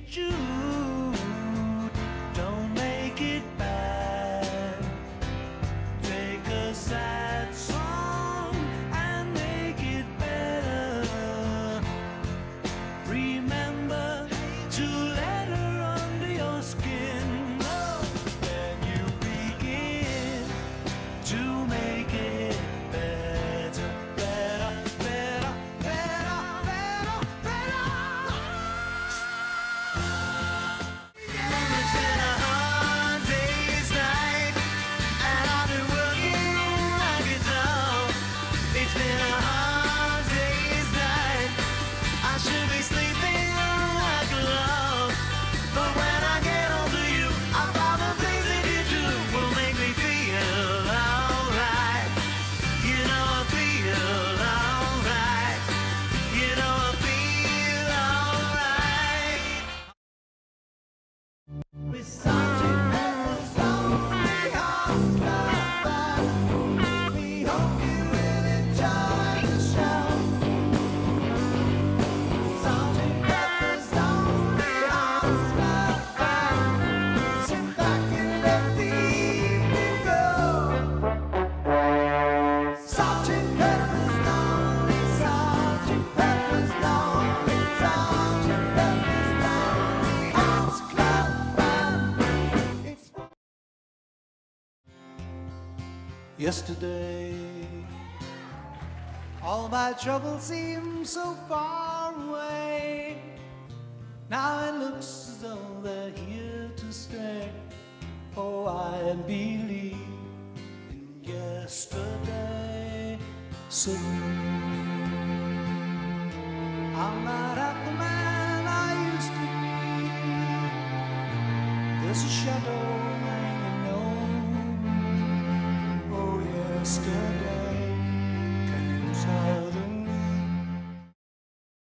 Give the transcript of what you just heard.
Jude, don't make it bad. Take a sad song and make it better. Remember to let her under your skin. Then you begin to make it better, better, better, better, better, better. It's been a hard day's night, and I've been working like a dog. It's been a hard day's night. I should be sleeping like a log, but when I get home to you, I find the things that you do will make me feel alright. You know I feel alright. You know I feel alright. With Sergeant Pepper's Lonely Hearts Club Band, we hope you will enjoy the show. Sergeant Pepper's Lonely Hearts Club Band, sit back and let the evening go. Sergeant Pepper's Lonely, Sergeant Pepper's Lonely, Sergeant Pepper's Lonely Hearts Club Band. It's yesterday, all my troubles seem so far away. Now it looks as though they're here to stay. Oh, I believe in yesterday. Soon I'm not half the man I used to be. There's a shadow hanging over me. Oh, yesterday.